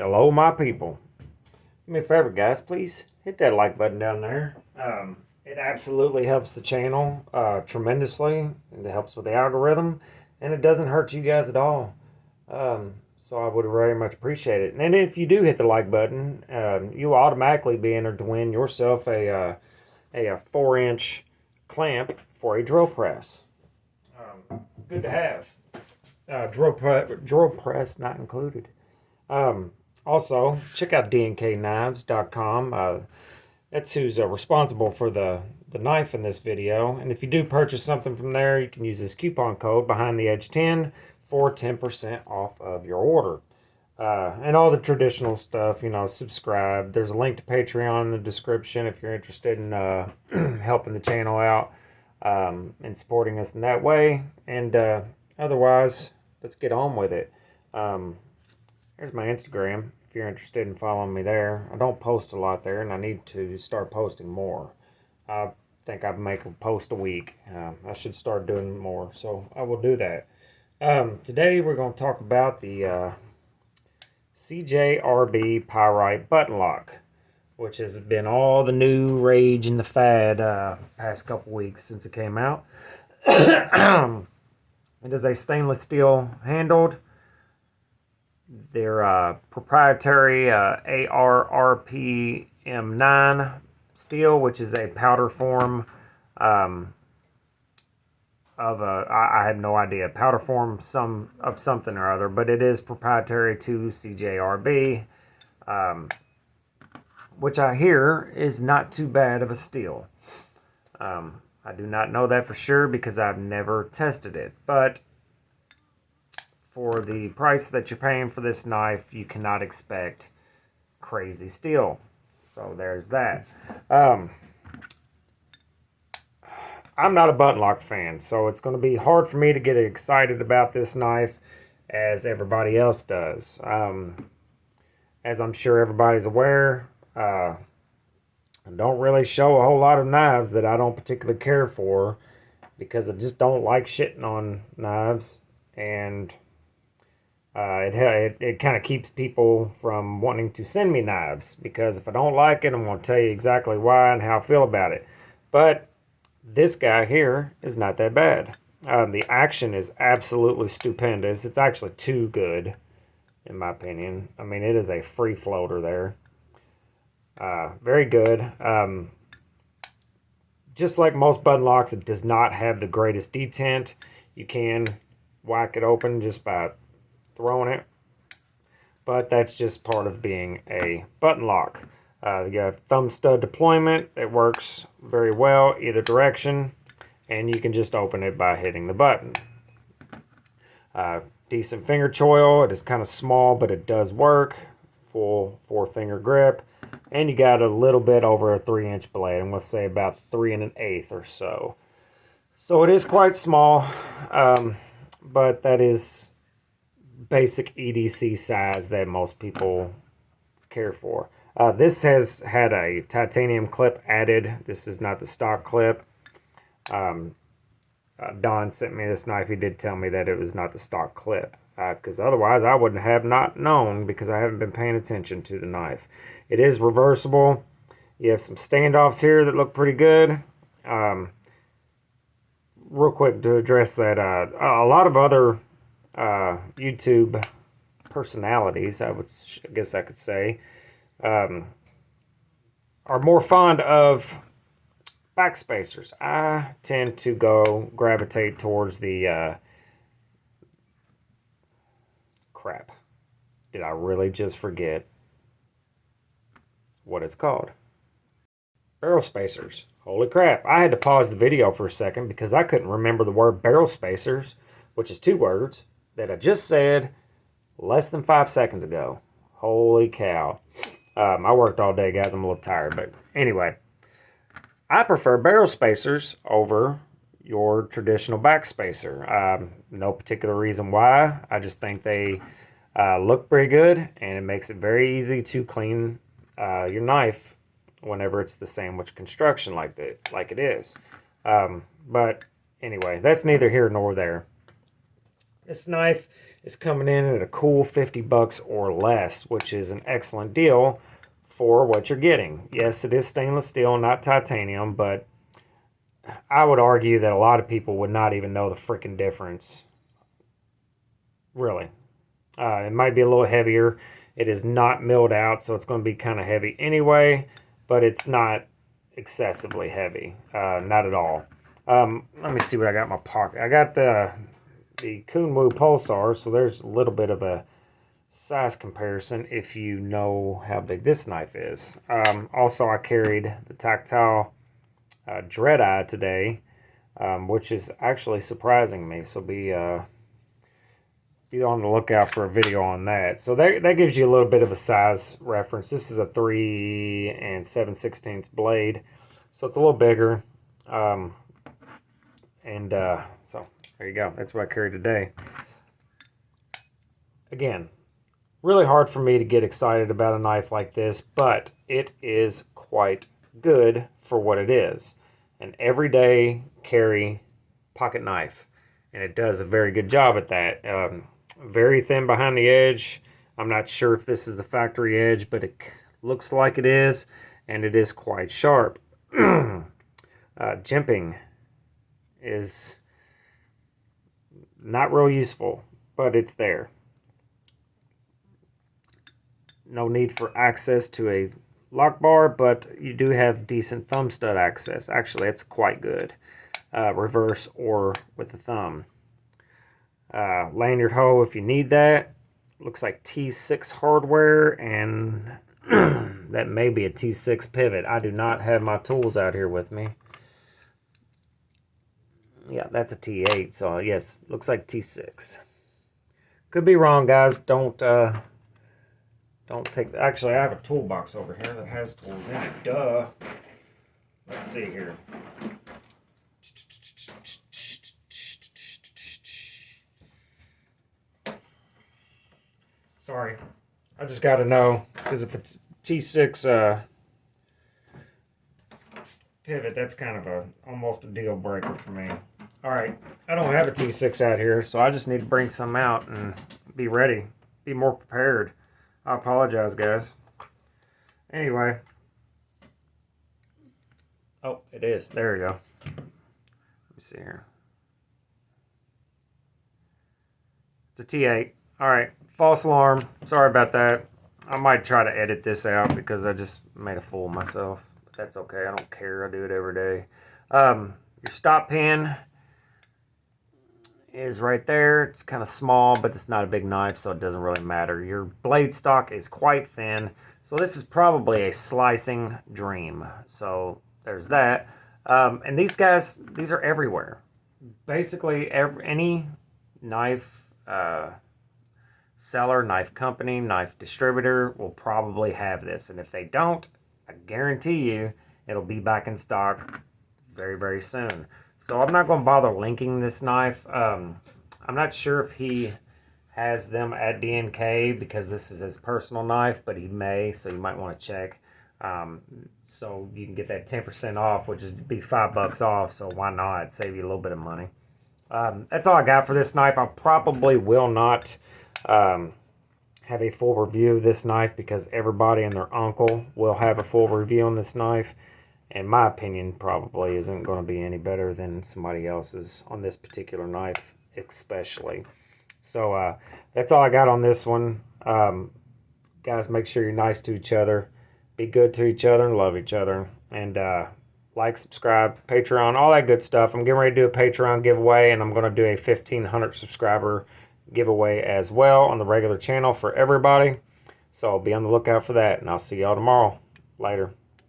Hello, my people. Do me a favor, guys. Please hit that like button down there. It absolutely helps the channel tremendously, and it helps with the algorithm, and it doesn't hurt you guys at all. So I would very much appreciate it. And if you do hit the like button, you will automatically be entered to win yourself a 4-inch clamp for a drill press. Good to have. Drill press not included. Also, check out DNKKnives.com. That's who's responsible for the knife in this video. And if you do purchase something from there, you can use this coupon code behind the edge 10 for 10% off of your order. And all the traditional stuff, subscribe. There's a link to Patreon in the description if you're interested in helping the channel out and supporting us in that way. And otherwise, let's get on with it. There's my Instagram if you're interested in following me there. I don't post a lot there, and I need to start posting more. I think I make a post a week. I should start doing more, so I will do that. Today we're going to talk about the CJRB Pyrite Button Lock, which has been all the new rage and the fad past couple weeks since it came out. It is a stainless steel handled. Their proprietary ARRPM9 steel, which is a powder form of I have no idea, powder form of something or other, but it is proprietary to CJRB, which I hear is not too bad of a steel. I do not know that for sure because I've never tested it, but for the price that you're paying for this knife, you cannot expect crazy steel. So there's that. I'm not a button lock fan, so it's going to be hard for me to get excited about this knife as everybody else does. As I'm sure everybody's aware, I don't really show a whole lot of knives that I don't particularly care for because I just don't like shitting on knives, and it kind of keeps people from wanting to send me knives, because if I don't like it, I'm going to tell you exactly why and how I feel about it. But this guy here is not that bad. The action is absolutely stupendous. It's actually too good, in my opinion. I mean, it is a free floater there. Very good. Just like most button locks, it does not have the greatest detent. You can whack it open just by throwing it, but that's just part of being a button lock. You got thumb stud deployment. It works very well either direction, and you can just open it by hitting the button. Decent finger choil. It is kind of small, but it does work. Full 4-finger grip, and you got a little bit over a 3-inch blade. I'm going to say about 3 1/8 or so. So it is quite small, but that is basic EDC size that most people care for. This has had a titanium clip added. This is not the stock clip. Don sent me this knife. He did tell me that it was not the stock clip, because otherwise I wouldn't have not known, because I haven't been paying attention to the knife. It is reversible. You have some standoffs here that look pretty good. Real quick to address that, a lot of other YouTube personalities, I guess I could say, are more fond of backspacers. I tend to gravitate towards the crap. Did I really just forget what it's called? Barrel spacers. Holy crap. I had to pause the video for a second because I couldn't remember the word barrel spacers, which is 2 words, that I just said less than 5 seconds ago. Holy cow. I worked all day, guys. I'm a little tired, but anyway. I prefer barrel spacers over your traditional back spacer. No particular reason why. I just think they look pretty good, and it makes it very easy to clean your knife whenever it's the sandwich construction like it is. But anyway, that's neither here nor there. This knife is coming in at a cool 50 bucks or less, which is an excellent deal for what you're getting. Yes, it is stainless steel, not titanium, but I would argue that a lot of people would not even know the freaking difference. Really. It might be a little heavier. It is not milled out, so it's going to be kind of heavy anyway, but it's not excessively heavy. Not at all. Let me see what I got in my pocket. I got the Kunwu Pulsar, so there's a little bit of a size comparison if you know how big this knife is. Also, I carried the Tactile Dread Eye today, which is actually surprising me, so be on the lookout for a video on that. So that gives you a little bit of a size reference. This is a 3 7/16 blade, so it's a little bigger. So there you go. That's what I carried today. Again, really hard for me to get excited about a knife like this, but it is quite good for what it is. An everyday carry pocket knife, and it does a very good job at that. Very thin behind the edge. I'm not sure if this is the factory edge, but it looks like it is, and it is quite sharp. Jimping is not real useful, but it's there. No need for access to a lock bar, but you do have decent thumb stud access. Actually, it's quite good. Reverse or with the thumb. Lanyard hole if you need that. Looks like T6 hardware, and that may be a T6 pivot. I do not have my tools out here with me. Yeah, that's a T8, so yes, looks like T6. Could be wrong, guys. Don't take... Actually, I have a toolbox over here that has tools in it. Duh. Let's see here. Sorry, I just got to know, because if it's T6 pivot, that's kind of almost a deal breaker for me. All right, I don't have a T6 out here, so I just need to bring some out and be ready, be more prepared. I apologize, guys. Anyway. Oh, it is. There we go. Let me see here. It's a T8. All right, false alarm. Sorry about that. I might try to edit this out because I just made a fool of myself. But that's okay. I don't care. I do it every day. Your stop pin is right there. It's kind of small, but it's not a big knife, so it doesn't really matter. Your blade stock is quite thin, so this is probably a slicing dream. So there's that. And these guys, these are everywhere. Basically, any knife seller, knife company, knife distributor will probably have this. And if they don't, I guarantee you it'll be back in stock very, very soon. So I'm not going to bother linking this knife. I'm not sure if he has them at DNK because this is his personal knife, but he may, so you might want to check. So you can get that 10% off, which is be $5 off, so why not? Save you a little bit of money. That's all I got for this knife. I probably will not have a full review of this knife because everybody and their uncle will have a full review on this knife. And my opinion probably isn't going to be any better than somebody else's on this particular knife, especially. So that's all I got on this one. Guys, make sure you're nice to each other. Be good to each other and love each other. And like, subscribe, Patreon, all that good stuff. I'm getting ready to do a Patreon giveaway, and I'm going to do a 1,500 subscriber giveaway as well on the regular channel for everybody. So be on the lookout for that, and I'll see y'all tomorrow. Later.